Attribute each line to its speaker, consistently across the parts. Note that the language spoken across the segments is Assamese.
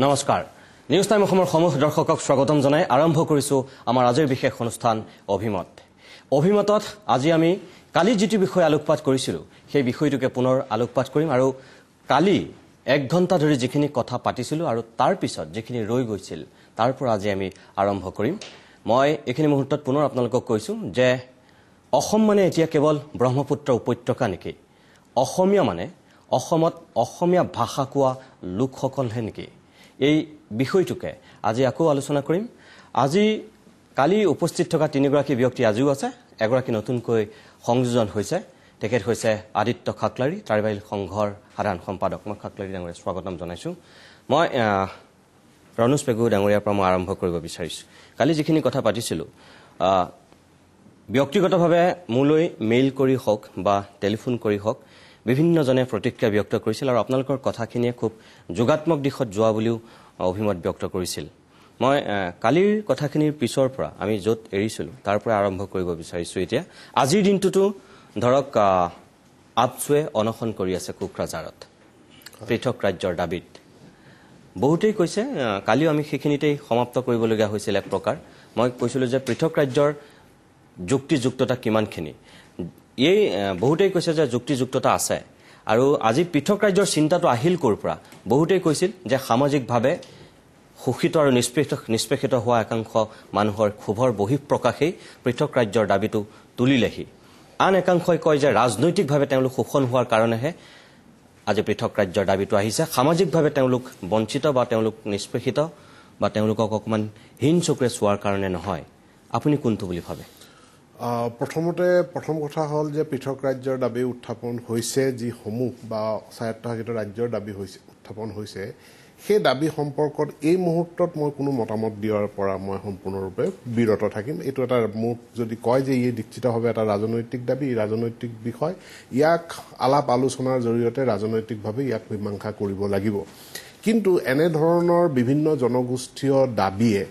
Speaker 1: নমস্কাৰ নিউজ টাইম অসমৰ সমূহ দৰ্শকক স্বাগতম জনাই আৰম্ভ কৰিছো আমাৰ আজিৰ বিশেষ অনুষ্ঠান অভিমতত আজি আমি কালি যেটি বিষয় আলোকপাত কৰিছিলো সেই বিষয়টোকে পুনৰ আলোকপাত কৰিম আৰু কালি 1 ঘণ্টা ধৰি যিখিনি কথা পাতিছিলো আৰু তাৰ পিছত যিখিনি ৰৈ গৈছিল তাৰ পৰা আজি আমি আৰম্ভ কৰিম মই এইখিনি মুহূৰ্তত পুনৰ আপোনালোকক কৈছো যে অসম মানে এতিয়া কেৱল ব্ৰহ্মপুত্ৰ উপত্যকা নেকি অসমীয়া মানে অসমত অসমীয়া ভাষা কোৱা লোকসকলহে নেকি এই বিষয়টোকে আজি আকৌ আলোচনা কৰিম আজি কালি উপস্থিত থকা তিনিগৰাকী ব্যক্তি আজিও আছে এগৰাকী নতুনকৈ সংযোজন হৈছে তেখেত হৈছে আদিত্য খাকলাৰী ট্ৰাইবেল সংঘৰ সাধাৰণ সম্পাদক মই খাকলাৰী ডাঙৰীয়া স্বাগতম জনাইছো মই ৰনুজ পেগু ডাঙৰীয়াৰ পৰা আৰম্ভ কৰিব বিচাৰিছো কালি যিখিনি কথা পাতিছিলো ব্যক্তিগতভাৱে মোলৈ মেইল কৰি হওক বা টেলিফোন কৰি হওক বিভিন্ন জনে প্ৰতিক্ৰিয়া ব্যক্ত কৰিছিল আৰু আপোনালোকৰ কথাখিনিয়ে খুব যোগাত্মক দিশত যোৱা বুলিও অভিমত ব্যক্ত কৰিছিল মই কালিৰ কথাখিনিৰ পিছৰ পৰা আমি য'ত এৰিছিলো তাৰ পৰা আৰম্ভ কৰিব বিচাৰিছো এতিয়া আজিৰ দিনটোতো ধৰক আপচুৱে অনশন কৰি আছে কোকৰাঝাৰত পৃথক ৰাজ্যৰ দাবীত বহুতেই কৈছে কালিও আমি সেইখিনিতেই সমাপ্ত কৰিবলগীয়া হৈছিল এক প্ৰকাৰ মই কৈছিলো যে পৃথক ৰাজ্যৰ যুক্তিযুক্ততা কিমানখিনি এই বহুতেই কৈছে যে যুক্তিযুক্ততা আছে আৰু আজি পৃথক ৰাজ্যৰ চিন্তাটো আহিল কৰ পৰা বহুতেই কৈছিল যে সামাজিকভাৱে শোষিত আৰু নিষ্পেষিত হোৱা একাংশ মানুহৰ ক্ষোভৰ বহিঃপ্ৰকাশেই পৃথক ৰাজ্যৰ দাবীটো তুলিলেহি আন একাংশই কয় যে ৰাজনৈতিকভাৱে তেওঁলোক শোষণ হোৱাৰ কাৰণেহে আজি পৃথক ৰাজ্যৰ দাবীটো আহিছে সামাজিকভাৱে তেওঁলোক বঞ্চিত বা তেওঁলোক নিষ্পেষিত বা তেওঁলোকক অকমান হীন চকুৰে চোৱাৰ কাৰণে নহয় আপুনি কোনটো বুলি ভাবে
Speaker 2: প্ৰথম কথা হ'ল যে পৃথক ৰাজ্যৰ দাবী উত্থাপন হৈছে যি সমূহ বা স্বায়ত্তশাসিত ৰাজ্যৰ দাবী হৈছে উত্থাপন হৈছে সেই দাবী সম্পৰ্কত এই মুহূৰ্তত মই কোনো মতামত দিয়াৰ পৰা মই সম্পূৰ্ণৰূপে বিৰত থাকিম এইটো এটা মোক যদি কয় যে ই নিশ্চিতভাৱে এটা ৰাজনৈতিক দাবী ৰাজনৈতিক বিষয় ইয়াক আলাপ আলোচনাৰ জৰিয়তে ৰাজনৈতিকভাৱে ইয়াক মীমাংসা কৰিব লাগিব কিন্তু এনে ধৰণৰ বিভিন্ন জনগোষ্ঠীয় দাবীয়ে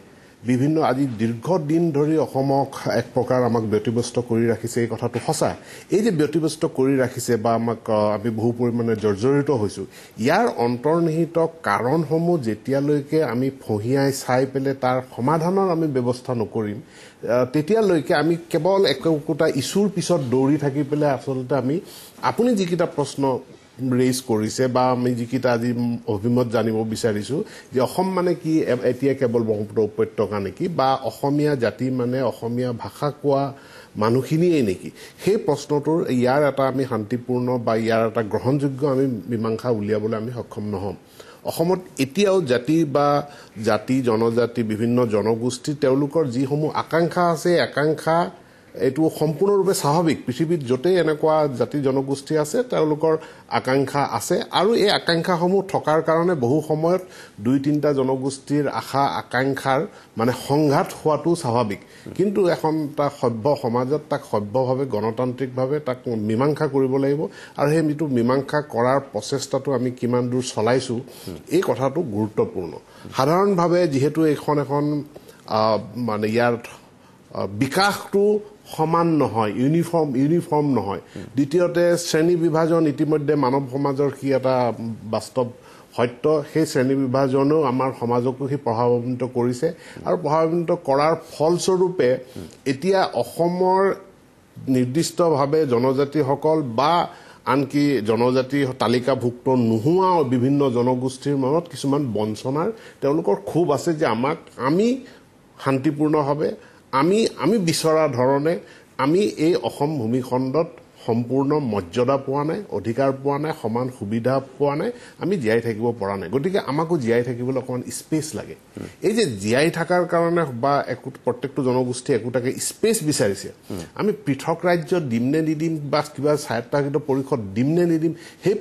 Speaker 2: বিভিন্ন আজি দীৰ্ঘদিন ধৰি অসমক এক প্ৰকাৰ আমাক ব্যতিব্যস্ত কৰি ৰাখিছে এই কথাটো সঁচা এই যে ব্যতিব্যস্ত কৰি ৰাখিছে বা আমাক আমি বহু পৰিমাণে জৰ্জৰিত হৈছো ইয়াৰ অন্তৰ্নিহিত কাৰণসমূহ যেতিয়ালৈকে আমি ফহিয়াই চাই পেলে তাৰ সমাধানৰ আমি ব্যৱস্থা নকৰিম তেতিয়ালৈকে আমি কেৱল একোটা ইছ্যুৰ পিছত দৌৰি থাকি পেলে আচলতে আমি আপুনি যিকেইটা প্ৰশ্ন ৰেইজ কৰিছে বা আমি যিকেইটা আজি অভিমত জানিব বিচাৰিছো যে অসম মানে কি এতিয়া কেৱল ব্ৰহ্মপুত্ৰ উপত্যকা নেকি বা অসমীয়া জাতি মানে অসমীয়া ভাষা কোৱা মানুহখিনিয়ে নেকি সেই প্ৰশ্নটোৰ ইয়াৰ এটা আমি শান্তিপূৰ্ণ বা ইয়াৰ এটা গ্ৰহণযোগ্য আমি মীমাংসা উলিয়াবলৈ আমি সক্ষম নহম অসমত এতিয়াও জাতি জনজাতি বিভিন্ন জনগোষ্ঠী তেওঁলোকৰ যিসমূহ আকাংক্ষা আছে আকাংক্ষা এইটো সম্পূৰ্ণৰূপে স্বাভাৱিক পৃথিৱীত য'তেই এনেকুৱা জাতি জনগোষ্ঠী আছে তেওঁলোকৰ আকাংক্ষা আছে আৰু এই আকাংক্ষাসমূহ থকাৰ কাৰণে বহু সময়ত 2-3টা জনগোষ্ঠীৰ আশা আকাংক্ষাৰ মানে সংঘাত হোৱাটো স্বাভাৱিক কিন্তু এখন এটা সভ্য সমাজত তাক সভ্যভাৱে গণতান্ত্ৰিকভাৱে তাক মীমাংসা কৰিব লাগিব আৰু সেই মীমাংসা কৰাৰ প্ৰচেষ্টাটো আমি কিমান দূৰ চলাইছো এই কথাটো গুৰুত্বপূৰ্ণ সাধাৰণভাৱে যিহেতু এখন মানে ইয়াৰ বিকাশটো সমান নহয় ইউনিফৰ্ম নহয় দ্বিতীয়তে শ্ৰেণী বিভাজন ইতিমধ্যে মানৱ সমাজৰ কি এটা বাস্তৱ সত্য সেই শ্ৰেণী বিভাজনেও আমাৰ সমাজকো সি প্ৰভাৱান্বিত কৰিছে আৰু প্ৰভাৱান্বিত কৰাৰ ফলস্বৰূপে এতিয়া অসমৰ নিৰ্দিষ্টভাৱে জনজাতিসকল বা আনকি জনজাতি তালিকাভুক্ত নোহোৱা বিভিন্ন জনগোষ্ঠীৰ মনত কিছুমান বঞ্চনাৰ তেওঁলোকৰ ক্ষোভ আছে যে আমি শান্তিপূৰ্ণভাৱে আমি বিচৰা ধৰণে আমি এই অসম ভূমিখণ্ডত সম্পূৰ্ণ মৰ্যাদা পোৱা নাই অধিকাৰ পোৱা নাই সমান সুবিধা পোৱা নাই আমি জীয়াই থাকিব পৰা নাই গতিকে আমাকো জীয়াই থাকিবলৈ অকমান স্পেচ লাগে এই যে জীয়াই থকাৰ কাৰণে বা প্ৰত্যেকটো জনগোষ্ঠীয়ে একোটাকে স্পেচ বিচাৰিছে আমি পৃথক ৰাজ্য দিম নে নিদিম বা কিবা স্বায়ত্তশাসিত পৰিষদ দিম নে নিদিম সেই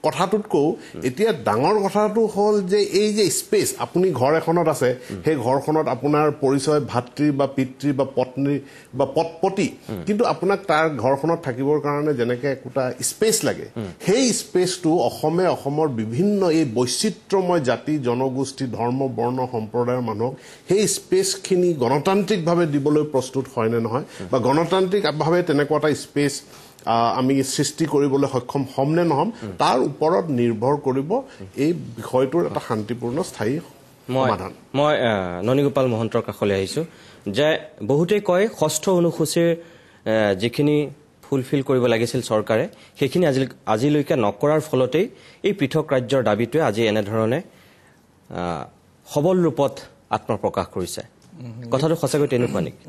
Speaker 2: কথাটোতকৈ এতিয়া ডাঙৰ কথাটো হ'ল যে এই যে স্পেচ আপুনি ঘৰ এখনত আছে সেই ঘৰখনত আপোনাৰ পৰিচয় ভাতৃ বা পিতৃ বা পত্নী বা পতি কিন্তু আপোনাক তাৰ ঘৰখনত থাকিবৰ কাৰণে যেনেকৈ একোটা স্পেচ লাগে সেই স্পেচটো অসমৰ বিভিন্ন এই বৈচিত্ৰ্যময় জাতি জনগোষ্ঠী ধৰ্ম বৰ্ণ সম্প্ৰদায়ৰ মানুহক সেই স্পেচখিনি গণতান্ত্ৰিকভাৱে দিবলৈ প্ৰস্তুত হয় নে নহয় বা গণতান্ত্ৰিকভাৱে তেনেকুৱা এটা স্পেচ আমি সৃষ্টি কৰিবলৈ সক্ষম হ'ম নে নহ'ম তাৰ ওপৰত নিৰ্ভৰ কৰিব এই বিষয়টোৰ এটা শান্তিপূৰ্ণ স্থায়ী সমাধান।
Speaker 1: মই ননীগোপাল মহন্তৰ কাষলৈ আহিছোঁ যে বহুতেই কয় ষষ্ঠ অনুসূচীৰ যিখিনি ফুলফিল কৰিব লাগিছিল চৰকাৰে সেইখিনি আজিলৈকে নকৰাৰ ফলতেই এই পৃথক ৰাজ্যৰ দাবীটোৱে আজি এনেধৰণে সবল ৰূপত আত্মপ্ৰকাশ কৰিছে। কথাটো সঁচাকৈ তেনেকুৱা নেকি?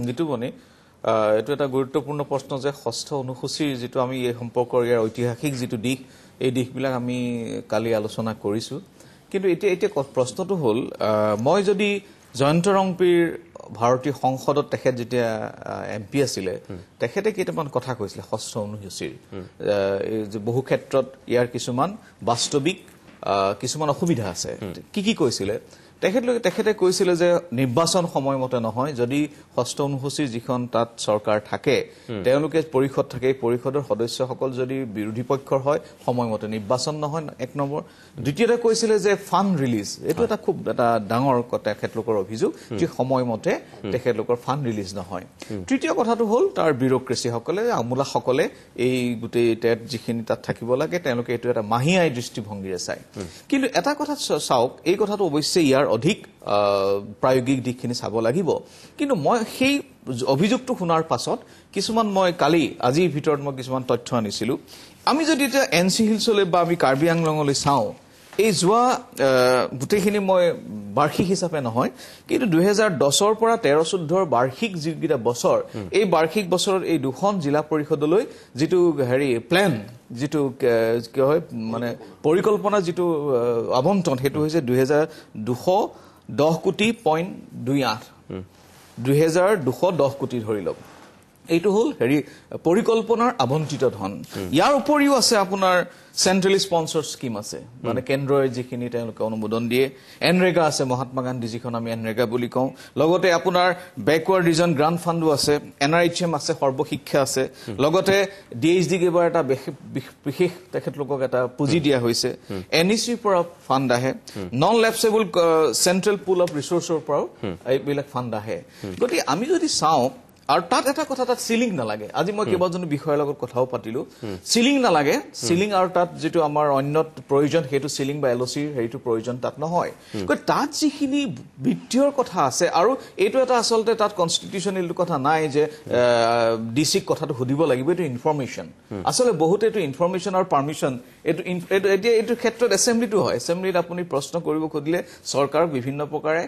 Speaker 3: যিটো বনি এইটো এটা গুৰুত্বপূৰ্ণ প্ৰশ্ন যে ষষ্ঠ অনুসূচীৰ যিটো আমি এই সম্পৰ্কৰ ইয়াৰ ঐতিহাসিক যিটো দিশ এই দিশবিলাক আমি কালি আলোচনা কৰিছোঁ। কিন্তু এতিয়া প্ৰশ্নটো হ'ল মই যদি জয়ন্ত ৰংপিৰ ভাৰতীয় সংসদত তেখেত যেতিয়া MP আছিলে তেখেতে কেইটামান কথা কৈছিলে ষষ্ঠ অনুসূচীৰ বহু ক্ষেত্ৰত ইয়াৰ কিছুমান বাস্তৱিক কিছুমান অসুবিধা আছে। কি কৈছিলে তেখেতে কৈছিলে যে নিৰ্বাচন সময়মতে নহয়, যদি ষষ্ঠ অনুসূচীৰ যিখন তাত চৰকাৰ থাকে তেওঁলোকে পৰিষদ থাকে, পৰিষদৰ সদস্যসকল যদি বিৰোধী পক্ষৰ হয় সময়মতে নিৰ্বাচন নহয়, এক নম্বৰ। দ্বিতীয়তে কৈছিলে যে ফাণ্ড ৰিলিজ, এইটো এটা খুব এটা ডাঙৰ তেখেতলোকৰ অভিযোগ যে সময়মতে তেখেতলোকৰ ফাণ্ড ৰিলিজ নহয়। তৃতীয় কথাটো হ'ল তাৰ বিউৰ'ক্ৰেচিসকলে আমোলাসকলে এই গোটেই টেট যিখিনি তাত থাকিব লাগে তেওঁলোকে এইটো এটা মাহিয়াই দৃষ্টিভংগীৰে চায়। কিন্তু এটা কথা চাওক, এই কথাটো অৱশ্যে ইয়াৰ অধিক প্ৰায়োগিক দিশখিনি চাব লাগিব। কিন্তু মই সেই অভিযোগটো শুনাৰ পাছত কিছুমান মই আজিৰ ভিতৰত মই কিছুমান তথ্য আনিছিলোঁ। আমি যদি এতিয়া NC হিলছলৈ বা আমি কাৰ্বি আংলঙলৈ চাওঁ, এই যোৱা গোটেইখিনি মই বাৰ্ষিক হিচাপে নহয় কিন্তু 2010ৰ পৰা 13-14 বাৰ্ষিক যিকেইটা বছৰ এই বাৰ্ষিক বছৰত এই দুখন জিলা পৰিষদলৈ যিটো প্লেন যিটো কি হয় মানে পৰিকল্পনা যিটো আবণ্টন সেইটো হৈছে 2210.28 2210 কোটি ধৰি লওক। এইটো হ'ল পৰিকল্পনাৰ আবণ্টিত ধন। ইয়াৰ উপৰিও আছে আপোনাৰ চেন্ট্ৰেলি স্পন্সৰ্ড স্কিম আছে, মানে কেন্দ্ৰই যিখিনি তেওঁলোকে অনুমোদন দিয়ে। এনৰেগা আছে, মহাত্মা গান্ধী যিখন আমি এনৰেগা বুলি কওঁ। লগতে আপোনাৰ বেকৱাৰ্ড ৰিজন গ্ৰাণ্ট ফাণ্ডো আছে, NRHM আছে, সৰ্বশিক্ষা আছে। লগতে DHDক এবাৰ এটা বিশেষ তেখেতলোকক এটা পুঁজি দিয়া হৈছে। NECৰ পৰা ফাণ্ড আহে, নন লেপছেবল চেন্ট্ৰেল পুল অফ ৰিচোৰ্চৰ পৰাও এইবিলাক ফাণ্ড আহে। গতিকে আমি যদি চাওঁ আৰু তাত এটা কথা, তাত চিলিং নালাগে। আজি মই কেইবাজনো বিষয়ৰ লগত কথাও পাতিলো, চিলিং নালাগে। চিলিং আৰু তাত যিটো আমাৰ অন্য প্ৰয়োজন সেইটো চিলিং বা LOCৰ হেৰিটো প্ৰয়োজন তাত নহয়। গতিকে তাত যিখিনি বিত্তীয়ৰ কথা আছে, আৰু এইটো এটা আচলতে তাত কনষ্টিটিউচনেল কথা নাই যে DCক কথাটো সুধিব লাগিব, এইটো ইনফৰমেশ্যন। আচলতে বহুতে এইটো ইনফৰমেশ্যন আৰু পাৰ্মিশ্যন এইটো ক্ষেত্ৰত এছেম্বলিটো হয়। এছেম্বলিত আপুনি প্ৰশ্ন কৰিব খুজিলে চৰকাৰক বিভিন্ন প্ৰকাৰে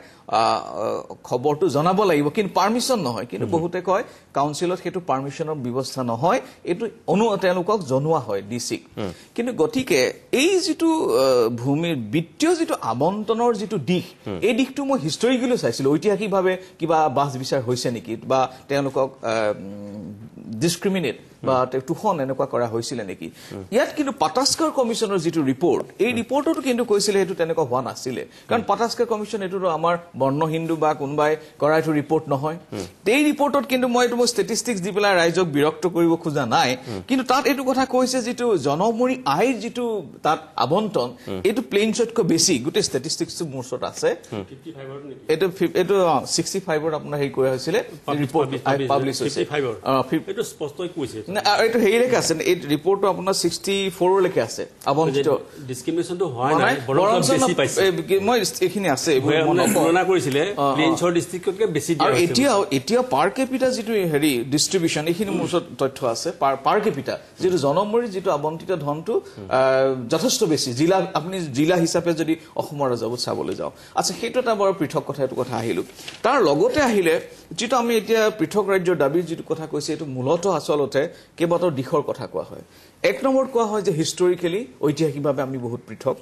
Speaker 3: খবৰটো জনাব লাগিব, কিন্তু পাৰ্মিশ্যন নহয়। কিন্তু বহুতে কয় কাউন্সিলত সেইটো পাৰ্মিশ্যনৰ ব্যৱস্থা নহয়, এইটো তেওঁলোকক জনোৱা হয় DCক। কিন্তু গতিকে এই যিটো ভূমিৰ বিত্তীয় যিটো আবণ্টনৰ যিটো দিশ, এই দিশটো মই হিষ্টৰিকেলি চাইছিলোঁ। ঐতিহাসিকভাৱে কিবা বাছ বিচাৰ হৈছে নেকি, বা তেওঁলোকক ডিছক্ৰিমিনেট বা তুষণ এনেকুৱা কৰা হৈছিলে নেকি। ইয়াত কিন্তু পাটাস্কাৰ কমিশ্যনৰ যিটো ৰিপৰ্ট, এই ৰিপৰ্টতো কিন্তু কৈছিলে সেইটো তেনেকুৱা হোৱা নাছিলে। কাৰণ পাটাস্কাৰ কমিশ্যন এইটোতো আমাৰ বৰ্ণ হিন্দু বা কোনোবাই কৰা এইটো ৰিপৰ্ট নহয়। এই ৰিপৰ্টত কিন্তু মই ষ্টেটিষ্টিক্স দি পেলাই ৰাইজক বিৰক্ত কৰিব খোজা নাই, কিন্তু তাত এইটো কথা কৈছে যিটো জনমূৰি আয়ৰ যিটো তাত আবণ্টন এইটো প্লেইনছতকৈ বেছি। গোটেই ষ্টেটিষ্টিক্সটো মোৰ ওচৰত আছে। এইটো 65ত আপোনাৰ হেৰি কৰা হৈছিলে, ৰিপৰ্ট পাব্লিছ হৈছে। এইটো হেৰিলৈকে আছে, এই ৰিপৰ্টটো আপোনাৰ 64লৈকে আছে আবণ্টিত। মই এইখিনি আছে এতিয়া পাৰ কেপিটা যিটো হেৰি ডিষ্ট্ৰিবিউচন, এইখিনি মোৰ ওচৰত তথ্য আছে। পাৰ কেপিটা যিটো জনমূৰি যিটো আবণ্টিত ধনটো যথেষ্ট বেছি। আপুনি জিলা হিচাপে যদি অসমৰ ৰাজহুৱা চাবলৈ যাওঁ, আচ্ছা সেইটো এটা বৰ পৃথক কথা, এইটো কথা আহিলোঁ। তাৰ লগতে আহিলে যিটো আমি এতিয়া পৃথক ৰাজ্যৰ দাবীৰ যিটো কথা কৈছে, এইটো মূলতঃ আচলতে কেইবাটাও দিশৰ কথা কোৱা হয়। এক নম্বৰত কোৱা হয় যে হিষ্টৰিকেলি ঐতিহাসিকভাৱে আমি বহুত পৃথক।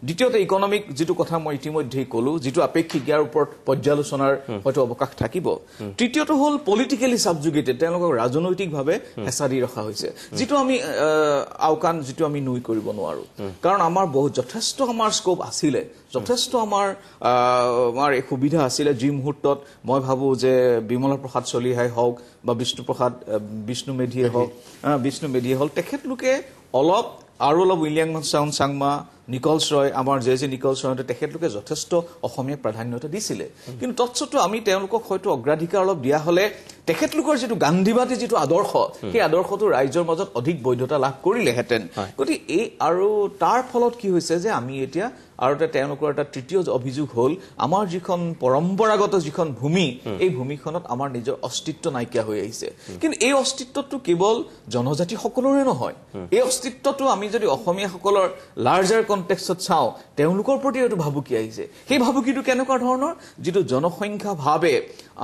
Speaker 3: দ্বিতীয়তে ইকনমিক যিটো কথা মই ইতিমধ্যেই ক'লো, যিটো আপেক্ষিক, ইয়াৰ ওপৰত পৰ্যালোচনাৰ হয়তো অৱকাশ থাকিব। তৃতীয়টো হ'ল পলিটিকেলি ছাবজুগেটেড, তেওঁলোকক ৰাজনৈতিকভাৱে হেঁচা দি ৰখা হৈছে, যিটো আমি আওকাণ যিটো আমি নুই কৰিব নোৱাৰো। কাৰণ আমাৰ যথেষ্ট আমাৰ স্কোপ আছিলে, যথেষ্ট আমাৰ সুবিধা আছিলে। যি মুহূৰ্তত মই ভাবোঁ যে বিমলা প্ৰসাদ চলিহাই হওক বা বিষ্ণু মেধিয়ে হওক, তেখেতলোকে অলপ উইলিয়াম চাংমা, নিকলছ ৰয় আমাৰ জে নিকলছ ৰয়তে তেখেতলোকে যথেষ্ট অসমীয়া প্ৰাধান্যতা দিছিলে কিন্তু তৎসত্ত্বেও আমি তেওঁলোকক হয়তো অগ্ৰাধিকাৰ অলপ দিয়া হলে তেখেতলোকৰ যেটো গান্ধীবাদী যেটো আদৰ্শ সেই আদৰ্শটো ৰাইজৰ মাজত অধিক বৈধতা লাভ কৰিলেহেঁতেন গতি এই আৰু তাৰ ফলত কি হৈছে যে আমি এতিয়া আৰু তেওঁলোকৰ এটা তৃতীয় অভিযোগ হ'ল আমাৰ যিখন পৰম্পৰাগত যিখন ভূমি এই ভূমিখনত আমাৰ নিজৰ অস্তিত্ব নাইকিয়া হৈ আহিছে কিন্তু এই অস্তিত্বটো কেৱল জনজাতি সকলোৰে নহয় এই অস্তিত্বটো আমি যদি অসমীয়াসকলৰ লাৰ্জাৰ কনটেক্সটত চাওঁ তেওঁলোকৰ প্ৰতি এইটো ভাবুকি আহিছে সেই ভাবুকিটো কেনেকুৱা ধৰণৰ যিটো জনসংখ্যা ভাৱে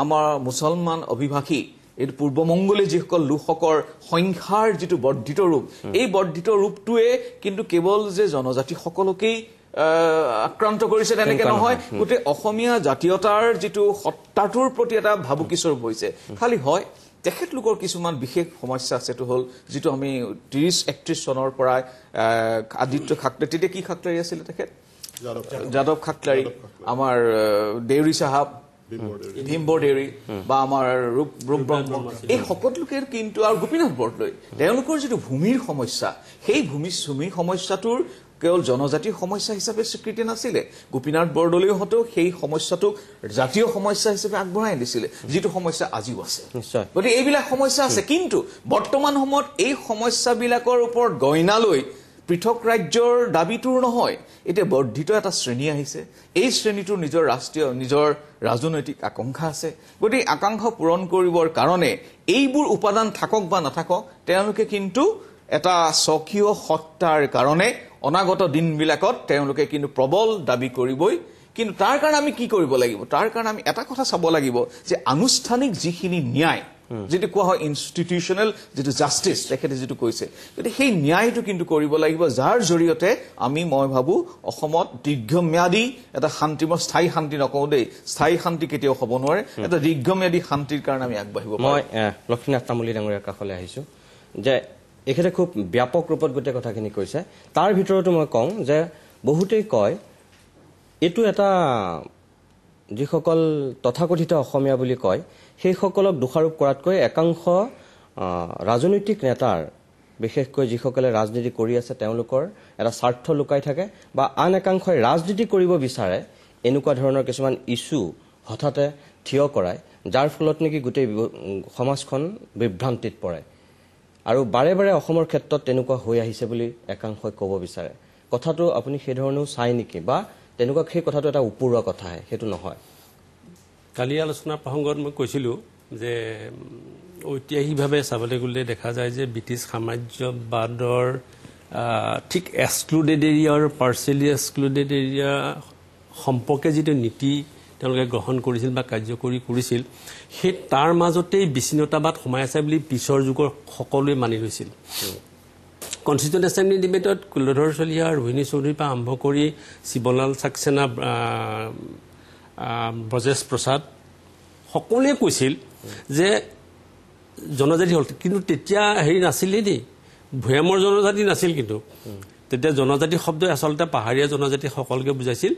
Speaker 3: আমাৰ মুছলমান অভিভাষী এই পূৰ্বমংগলে যিসকল লোকসকলৰ সংখ্যাৰ যিটো বৰ্ধিত ৰূপ এই বৰ্ধিত ৰূপটোৱে কিন্তু কেৱল যে জনজাতি সকলকেই আক্ৰান্ত কৰিছে তেনেকে নহয় গোটেই অসমীয়া জাতীয়তাৰ যিটো সত্তাটোৰ প্ৰতি এটা ভাবুকি স্বৰূপ হৈছে খালি হয় তেখেতলোকৰ কিছুমান বিশেষ সমস্যা আছেটো হ'ল যিটো আমি 30-31 চনৰ পৰা আদিত্য খাকলাৰী তেতিয়া কি খাকলাৰী আছিল তেখেত যাদৱ খাকলাৰী আমাৰ দেউৰী সাহাব ভীমবৰ দেউৰী বা আমাৰ ৰূপ এই সকলোকে কিন্তু আৰু গোপীনাথ বৰদলৈ তেওঁলোকৰ যিটো ভূমিৰ সমস্যা সেই ভূমিৰ সমস্যাটোৰ কেৱল জনজাতিৰ সমস্যা হিচাপে স্বীকৃতি নাছিলে গোপীনাথ বৰদলৈহঁতেও সেই সমস্যাটোক জাতীয় সমস্যা হিচাপে আগবঢ়াই দিছিলে যিটো সমস্যা আজিও আছে গতিকে এইবিলাক সমস্যা আছে কিন্তু বৰ্তমান সময়ত এই সমস্যাবিলাকৰ ওপৰত গইনালৈ পৃথক ৰাজ্যৰ দাবীটোৰ নহয় এতিয়া বৰ্ধিত এটা শ্ৰেণী আহিছে এই শ্ৰেণীটোৰ নিজৰ ৰাজনৈতিক আকাংক্ষা আছে গতিকে আকাংক্ষা পূৰণ কৰিবৰ কাৰণে এইবোৰ উপাদান থাকক বা নাথাকক তেওঁলোকে কিন্তু এটা স্বকীয় সত্তাৰ কাৰণে অনাগত দিনবিলাকত তেওঁলোকে কিন্তু প্ৰবল দাবী কৰিবই কিন্তু তাৰ কাৰণে আমি কি কৰিব লাগিব তাৰ কাৰণে আমি এটা কথা চাব লাগিব যে আনুষ্ঠানিক যিখিনি ন্যায় যেটো কোৱা হয় ইনষ্টিটিউচনেল যেটো জাস্টিস তেখেতে যেটো কৈছে গতিকে সেই ন্যায়টো কিন্তু কৰিব লাগিব যাৰ জৰিয়তে মই ভাবো অসমত দীৰ্ঘম্যাদী এটা শান্তিময় স্থায়ী শান্তি নকওঁ দেই স্থায়ী শান্তি কেতিয়াও হ'ব নোৱাৰে এটা দীৰ্ঘম্যাদী শান্তিৰ কাৰণে আমি আগবাঢ়িব পাৰোঁ
Speaker 1: মই লক্ষ্মীনাথ তামুলী ডাঙৰীয়াৰ কাষলৈ আহিছো যে এখেতে খুব ব্যাপক ৰূপত গোটেই কথাখিনি কৈছে তাৰ ভিতৰতো মই কওঁ যে বহুতেই কয় এটো এটা যিসকল তথাকথিত অসমীয়া বুলি কয় সেই সকলক দোষাৰোপ কৰাতকৈ একাংশ ৰাজনৈতিক নেতাৰ বিশেষকৈ যিসকলে ৰাজনীতি কৰি আছে তেওঁলোকৰ এটা স্বাৰ্থ লুকাই থাকে বা আন একাংশই ৰাজনীতি কৰিব বিচাৰে এনেকুৱা ধৰণৰ কিছুমান ইস্যু হঠাতে থিয় কৰায় যাৰ ফলত নেকি গোটেই সমাজখন বিভ্ৰান্তিত পৰে আৰু বাৰে বাৰে অসমৰ ক্ষেত্ৰত তেনেকুৱা হৈ আহিছে বুলি একাংশই ক'ব বিচাৰে কথাটো আপুনি সেই ধৰণেও চাই নেকি বা তেনেকুৱা সেই কথাটো এটা উপৰুৱা কথাহে সেইটো নহয়
Speaker 4: কালি আলোচনাৰ প্ৰসংগত মই কৈছিলোঁ যে ঐতিহাসিকভাৱে চাবলৈ গ'লে দেখা যায় যে ব্ৰিটিছ সাম্ৰাজ্যবাদৰ ঠিক এক্সক্লুডেড এৰিয়া আৰু পাৰ্চিয়েলি এক্সক্লুডেড এৰিয়া সম্পৰ্কে যিটো নীতি তেওঁলোকে গ্ৰহণ কৰিছিল বা কাৰ্যকৰী কৰিছিল সেই তাৰ মাজতেই বিচ্ছিন্নতাবাদ সোমাই আছে বুলি পিছৰ যুগৰ সকলোৱে মানি লৈছিল কনষ্টিটিউণ্ট এছেম্বলি ডিবেটত কুলধৰ চলিহা ৰোহিণী চৌধুৰীৰ পৰা আৰম্ভ কৰি শিৱলাল চাক্সেনা ব্ৰজেশ প্ৰসাদ সকলোৱে কৈছিল যে জনজাতি হ'ল কিন্তু তেতিয়া হেৰি নাছিলেই দেই ভৈয়ামৰ জনজাতি নাছিল কিন্তু তেতিয়া জনজাতি শব্দই আচলতে পাহাৰীয়া জনজাতি সকলকে বুজাইছিল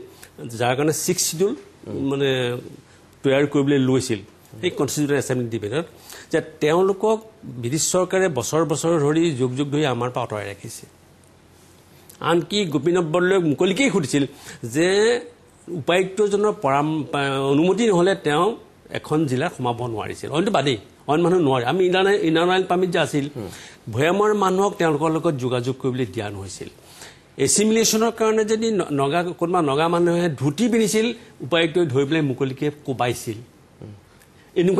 Speaker 4: যাৰ কাৰণে 6 শিডিউল মানে তৈয়াৰ কৰিবলৈ লৈছিল এই কনষ্টিটিউণ্ট এছেম্বলি ডিবেটত যে তেওঁলোকক ব্ৰিটিছ চৰকাৰে বছৰ বছৰ ধৰি যুগ যুগ ধৰি আমাৰ পৰা আঁতৰাই ৰাখিছে আনকি গোপীনাথ বৰদলৈক মুকলিকেই সুধিছিল যে উপায়ুক্তজনৰ অনুমতি নহ'লে তেওঁ এখন জিলাত সোমাব নোৱাৰিছিল অইনটো বাদেই অইন মানুহ নোৱাৰে আমি ইনাৰ পাৰ্মিট যে আছিল ভৈয়ামৰ মানুহক তেওঁলোকৰ লগত যোগাযোগ কৰিবলৈ দিয়া নহৈছিল এছিমিলেশ্যনৰ কাৰণে যদি কোনোবা নগা মানুহে ধুতি পিন্ধিছিল উপায়ুক্তই ধৰি পেলাই মুকলিকে কোবাইছিল এনেকুৱা